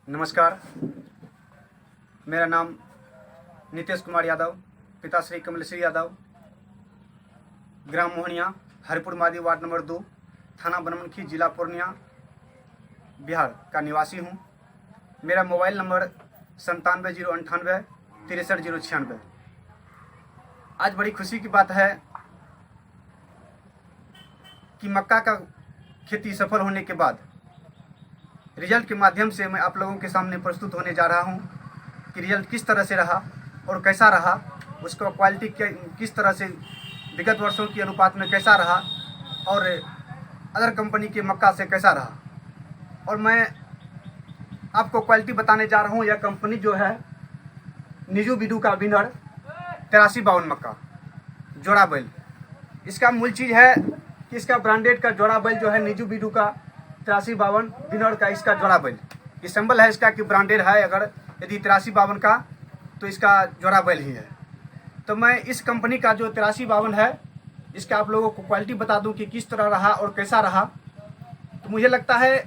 नमस्कार, मेरा नाम नीतीश कुमार यादव, पिता श्री कमलेश्वरी यादव, ग्राम मोहनिया, हरिपुर मादी, वार्ड नंबर 2, थाना बनमनखी, जिला पूर्णिया, बिहार का निवासी हूँ। मेरा मोबाइल नंबर 97 098 63 096। आज बड़ी खुशी की बात है कि मक्का का खेती सफल होने के बाद रिजल्ट के माध्यम से मैं आप लोगों के सामने प्रस्तुत होने जा रहा हूं कि रिजल्ट किस तरह से रहा और कैसा रहा, उसका क्वालिटी किस तरह से विगत वर्षों के अनुपात में कैसा रहा और अदर कंपनी के मक्का से कैसा रहा। और मैं आपको क्वालिटी बताने जा रहा हूं। यह कंपनी जो है निजू बिडू का विनर 8352 मक्का जोड़ा बैल, इसका मूल चीज़ है कि इसका ब्रांडेड का जोड़ा बैल जो है निजू बिडू का 8352 विनर का इसका जोड़ा बैल, ये सिंबल है इसका कि ब्रांडेड है। अगर यदि 8352 का तो इसका जोड़ा बैल ही है। तो मैं इस कंपनी का जो 8352 है इसका आप लोगों को क्वालिटी बता दूं कि किस तरह रहा और कैसा रहा। तो मुझे लगता है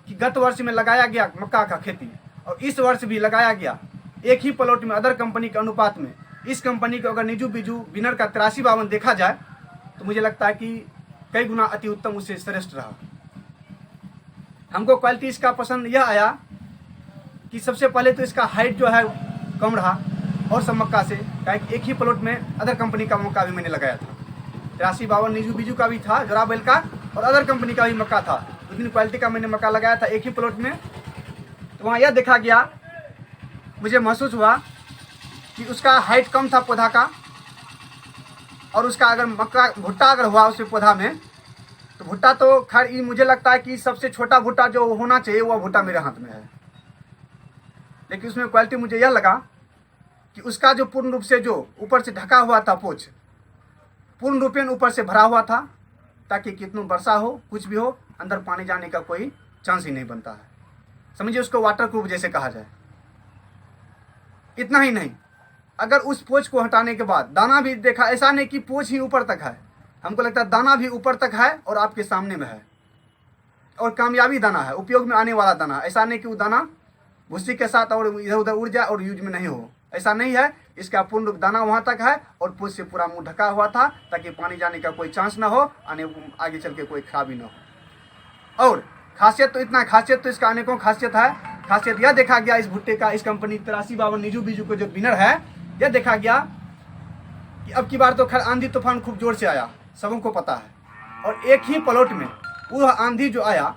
कि गत वर्ष में लगाया गया मक्का का खेती और इस वर्ष भी लगाया गया एक ही प्लॉट में अदर कंपनी के अनुपात में, इस कंपनी को अगर निजू बिजू विनर का 8352 देखा जाए तो मुझे लगता है कि कई गुना अति उत्तम उससे श्रेष्ठ रहा। हमको क्वालिटी इसका पसंद यह आया कि सबसे पहले तो इसका हाइट जो है कम रहा और सब मक्का से, एक ही प्लॉट में अदर कंपनी का मक्का भी मैंने लगाया था। 8352 निजू बिजू का भी था जोड़ा बैल का और अदर कंपनी का भी मक्का था। उस दिन क्वालिटी का मैंने मक्का लगाया था एक ही प्लॉट में। तो वहाँ यह देखा गया, मुझे महसूस हुआ कि उसका हाइट कम था पौधा का और उसका अगर मक्का भुट्टा अगर हुआ उस पौधा में तो भुट्टा तो खैर मुझे लगता है कि सबसे छोटा भुट्टा जो होना चाहिए वह भुट्टा मेरे हाथ में है। लेकिन उसमें क्वालिटी मुझे यह लगा कि उसका जो पूर्ण रूप से जो ऊपर से ढका हुआ था पोच पूर्ण रूपेण ऊपर से भरा हुआ था, ताकि कितनी वर्षा हो कुछ भी हो अंदर पानी जाने का कोई चांस ही नहीं बनता है। समझिए उसको वाटर प्रूफ जैसे कहा जाए। इतना ही नहीं, अगर उस पोच को हटाने के बाद दाना भी देखा, ऐसा नहीं कि पोच ही ऊपर तक है, हमको लगता है दाना भी ऊपर तक है और आपके सामने में है और कामयाबी दाना है, उपयोग में आने वाला दाना। ऐसा नहीं कि वो दाना भूसी के साथ और इधर उधर उड़ जाए और यूज में नहीं हो, ऐसा नहीं है। इसका पूर्ण रूप दाना वहाँ तक है और पोच से पूरा मुंह ढका हुआ था ताकि पानी जाने का कोई चांस ना हो, आगे चल के कोई खराबी ना हो। और खासियत तो इतना, खासियत तो इसका अनेकों खासियत है। खासियत यह देखा गया इस भुट्टे का, इस कंपनी 8352 निजू बिजू को जो विनर है, यह देखा गया कि अब की बार तो खैर आंधी तूफान खूब जोर से आया, सबों को पता है। और एक ही प्लॉट में वह आंधी जो आया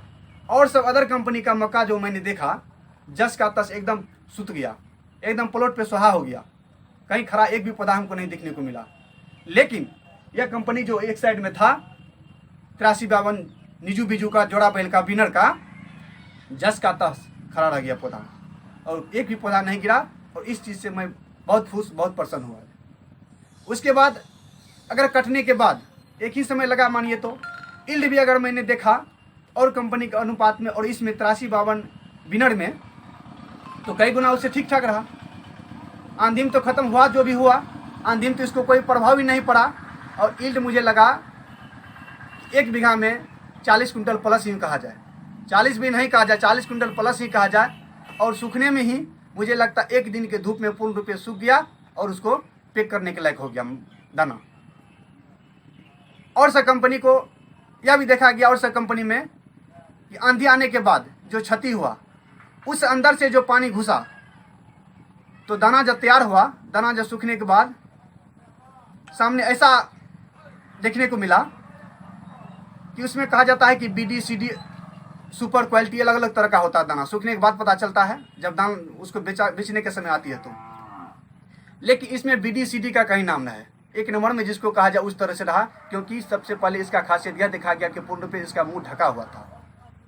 और सब अदर कंपनी का मक्का जो मैंने देखा जस का तस एकदम सुत गया, एकदम प्लॉट पे सुहा हो गया, कहीं खरा एक भी पौधा हमको नहीं देखने को मिला। लेकिन यह कंपनी जो एक साइड में था 8352 निजू बिजू का जोड़ा बैल का विनर का, जस का तस खड़ा रह गया पौधा और एक भी पौधा नहीं गिरा। और इस चीज़ से मैं बहुत खुश, बहुत प्रसन्न हुआ। उसके बाद अगर कटने के बाद एक ही समय लगा मानिए तो इल्ड भी अगर मैंने देखा और कंपनी के अनुपात में और इसमें 8352 विनर में तो कई गुना उससे ठीक ठाक रहा। आंधी में तो ख़त्म हुआ जो भी हुआ, आंधी में तो इसको कोई प्रभाव ही नहीं पड़ा। और इल्ड मुझे लगा एक बीघा में 40 कुंटल प्लस ही कहा जाए, 40 भी नहीं कहा जाए, 40 कुंटल प्लस ही कहा जाए। और सूखने में ही मुझे लगता एक दिन के धूप में पूर्ण रूप से सूख गया और उसको पैक करने के लायक हो गया दाना। और सब कंपनी को यह भी देखा गया और सब कंपनी में कि आंधी आने के बाद जो क्षति हुआ उस अंदर से जो पानी घुसा तो दाना जब तैयार हुआ, दाना जब सूखने के बाद सामने ऐसा देखने को मिला कि उसमें कहा जाता है कि BD CD सुपर क्वालिटी अलग अलग तरह का होता है। दाना सूखने के बाद पता चलता है जब दान उसको बेचने के समय आती है तो। लेकिन इसमें BD CD का कहीं नाम नहीं है, एक नंबर में जिसको कहा जाए उस तरह से रहा। क्योंकि सबसे पहले इसका खासियत यह देखा गया कि पूर्ण रूप से इसका मुंह ढका हुआ था।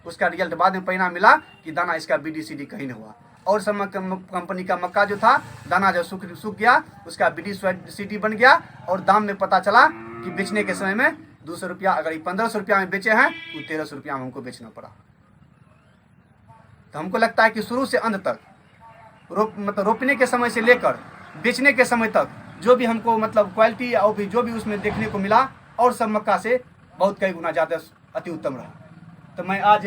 उसका रिजल्ट बाद में परिणाम मिला कि दाना इसका BD CD कहीं नहीं हुआ। और सब कंपनी का मक्का जो था दाना जब सूख गया उसका BD CD बन गया और दाम में पता चला कि बेचने के समय में 200 रुपया, अगर 1500 रुपया में बेचे हैं तो 1300 रुपया में हमको बेचना पड़ा। तो हमको लगता है कि शुरू से अंत तक रोपने के समय से लेकर बेचने के समय तक जो भी हमको क्वालिटी और भी जो भी उसमें देखने को मिला और सब मक्का से बहुत कई गुना ज़्यादा अति उत्तम रहा। तो मैं आज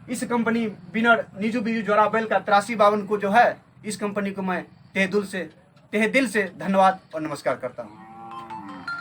इस कंपनी विनर नीजू बीजू जोराबेल का 8352 को जो है, इस कंपनी को मैं तहे दिल से धन्यवाद और नमस्कार करता हूँ।